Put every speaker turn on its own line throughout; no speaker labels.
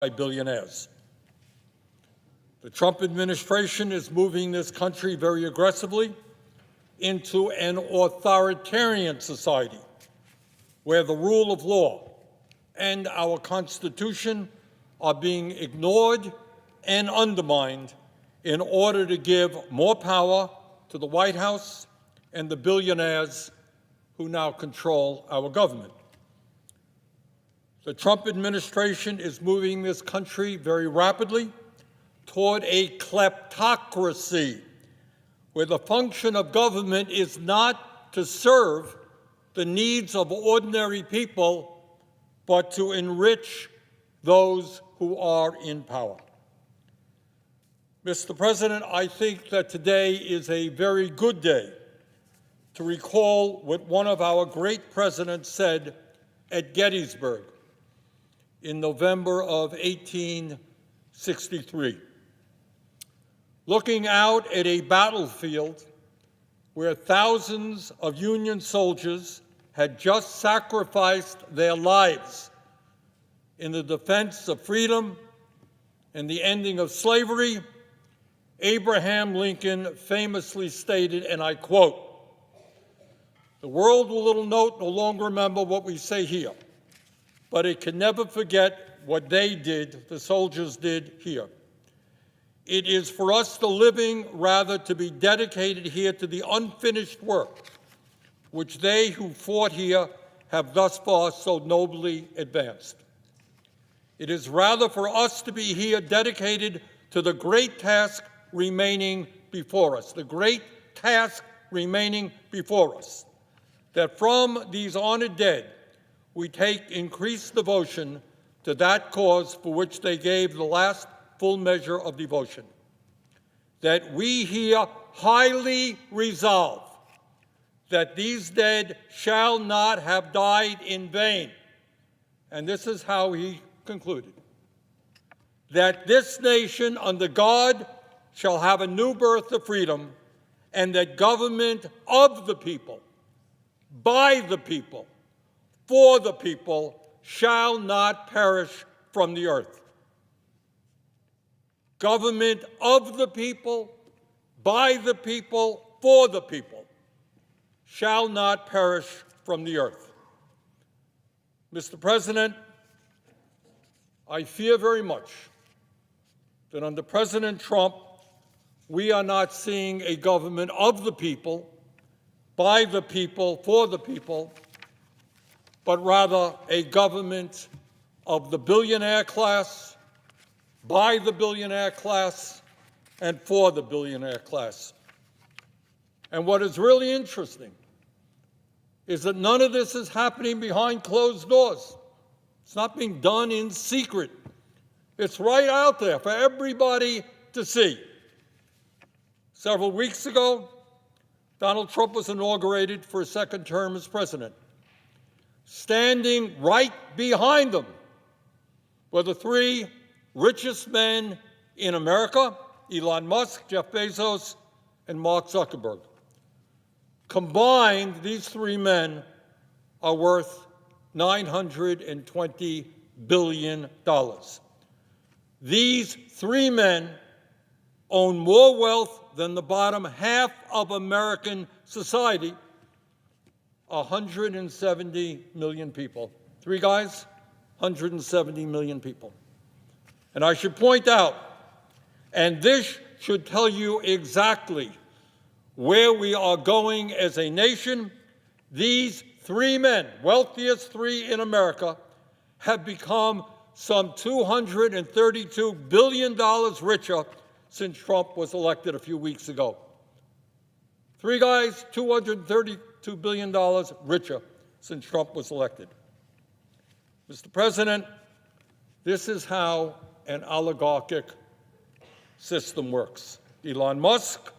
by billionaires. The Trump administration is moving this country very aggressively into an authoritarian society where the rule of law and our Constitution are being ignored and undermined in order to give more power to the White House and the billionaires who now control our government. The Trump administration is moving this country very rapidly toward a kleptocracy, where the function of government is not to serve the needs of ordinary people, but to enrich those who are in power. Mr. President, I think that today is a very good day to recall what one of our great presidents said at Gettysburg in November of 1863. Looking out at a battlefield where thousands of Union soldiers had just sacrificed their lives in the defense of freedom and the ending of slavery, Abraham Lincoln famously stated, and I quote, "The world will no longer remember what we say here, but it can never forget what they did, the soldiers did here. It is for us, the living, rather to be dedicated here to the unfinished work which they who fought here have thus far so nobly advanced. It is rather for us to be here dedicated to the great task remaining before us, the great task remaining before us, that from these honored dead we take increased devotion to that cause for which they gave the last full measure of devotion, that we here highly resolve that these dead shall not have died in vain." And this is how he concluded: "That this nation under God shall have a new birth of freedom, and that government of the people, by the people, for the people, shall not perish from the earth." Government of the people, by the people, for the people, shall not perish from the earth. Mr. President, I fear very much that under President Trump, we are not seeing a government of the people, by the people, for the people, but rather a government of the billionaire class, by the billionaire class, and for the billionaire class. And what is really interesting is that none of this is happening behind closed doors. It's not being done in secret. It's right out there for everybody to see. Several weeks ago, Donald Trump was inaugurated for a second term as president. Standing right behind him were the three richest men in America: Elon Musk, Jeff Bezos, and Mark Zuckerberg. Combined, these three men are worth $920 billion. These three men own more wealth than the bottom half of American society, 170 million people. Three guys, 170 million people. And I should point out, and this should tell you exactly where we are going as a nation, these three men, wealthiest three in America, have become some $232 billion richer since Trump was elected a few weeks ago. Three guys, $232 billion richer since Trump was elected. Mr. President, this is how an oligarchic system works. Elon Musk,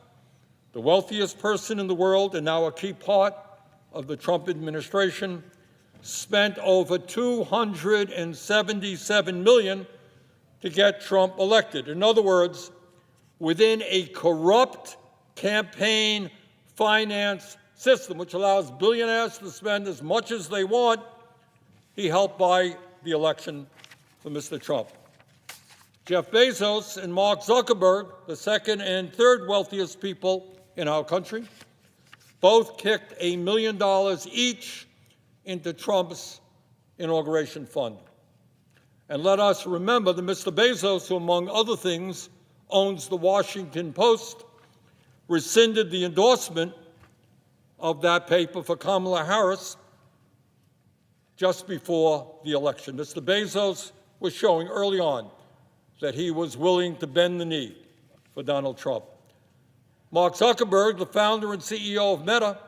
the wealthiest person in the world and now a key part of the Trump administration, spent over $277 million to get Trump elected. In other words, within a corrupt campaign finance system, which allows billionaires to spend as much as they want, he helped buy the election for Mr. Trump. Jeff Bezos and Mark Zuckerberg, the second and third wealthiest people in our country, both kicked $1 million each into Trump's inauguration fund. And let us remember that Mr. Bezos, who among other things owns the Washington Post, rescinded the endorsement of that paper for Kamala Harris just before the election. Mr. Bezos was showing early on that he was willing to bend the knee for Donald Trump. Mark Zuckerberg, the founder and CEO of Meta,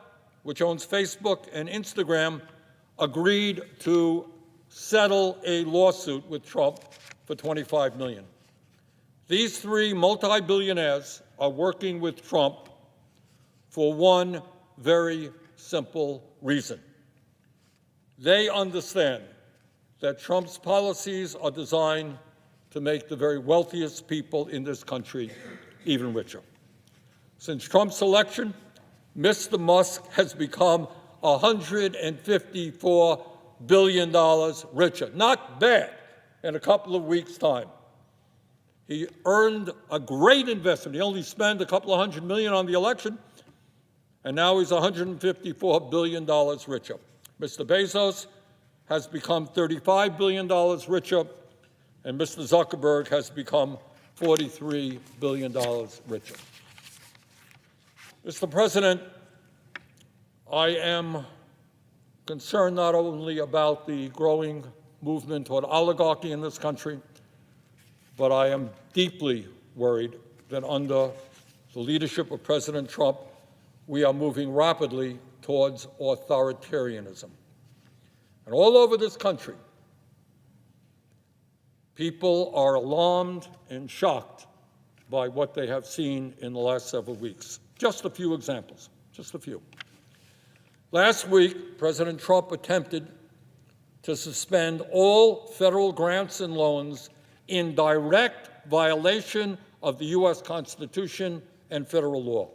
which owns Facebook and Instagram, agreed to settle a lawsuit with Trump for $25 million. These three multi-billionaires are working with Trump for one very simple reason. They understand that Trump's policies are designed to make the very wealthiest people in this country even richer. Since Trump's election, Mr. Musk has become $154 billion richer. Not bad in a couple of weeks' time. He earned a great investment. He only spent a couple of $100 million on the election, and now he's $154 billion richer. Mr. Bezos has become $35 billion richer, and Mr. Zuckerberg has become $43 billion richer. Mr. President, I am concerned not only about the growing movement toward oligarchy in this country, but I am deeply worried that under the leadership of President Trump, we are moving rapidly towards authoritarianism. And all over this country, people are alarmed and shocked by what they have seen in the last several weeks. Just a few examples, just a few. Last week, President Trump attempted to suspend all federal grants and loans in direct violation of the U.S. Constitution and federal law.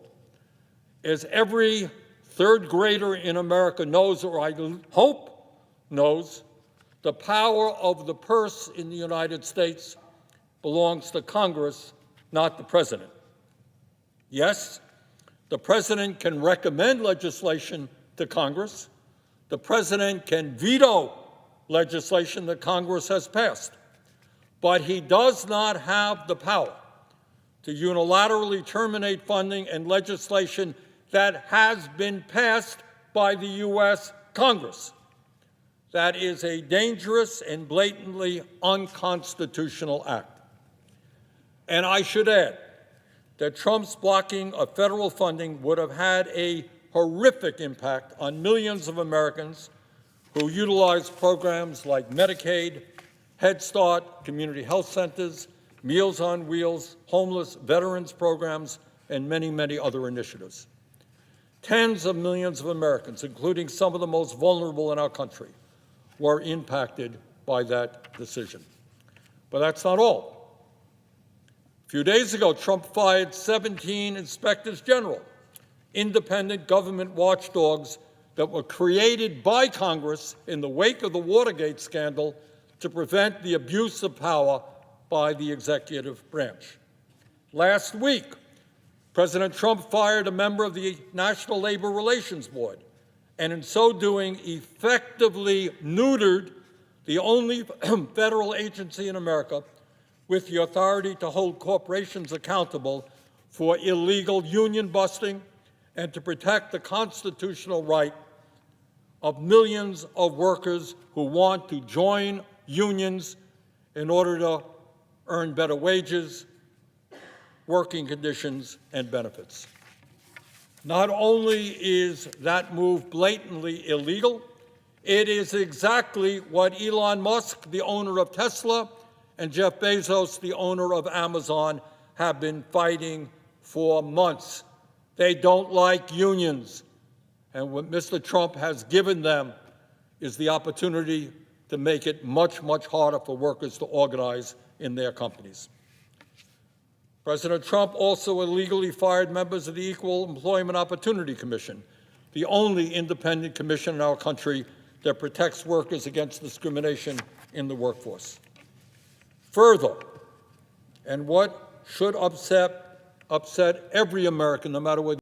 As every third grader in America knows, or I hope knows, the power of the purse in the United States belongs to Congress, not the president. Yes, the president can recommend legislation to Congress. The president can veto legislation that Congress has passed. But he does not have the power to unilaterally terminate funding and legislation that has been passed by the U.S. Congress. That is a dangerous and blatantly unconstitutional act. And I should add that Trump's blocking of federal funding would have had a horrific impact on millions of Americans who utilize programs like Medicaid, Head Start, community health centers, Meals on Wheels, homeless veterans programs, and many, many other initiatives. Tens of millions of Americans, including some of the most vulnerable in our country, were impacted by that decision. But that's not all. A few days ago, Trump fired 17 inspectors general, independent government watchdogs that were created by Congress in the wake of the Watergate scandal to prevent the abuse of power by the executive branch. Last week, President Trump fired a member of the National Labor Relations Board, and in so doing, effectively neutered the only federal agency in America with the authority to hold corporations accountable for illegal union busting and to protect the constitutional right of millions of workers who want to join unions in order to earn better wages, working conditions, and benefits. Not only is that move blatantly illegal, it is exactly what Elon Musk, the owner of Tesla, and Jeff Bezos, the owner of Amazon, have been fighting for months. They don't like unions. And what Mr. Trump has given them is the opportunity to make it much, much harder for workers to organize in their companies. President Trump also illegally fired members of the Equal Employment Opportunity Commission, the only independent commission in our country that protects workers against discrimination in the workforce. Further, and what should upset every American, no matter whether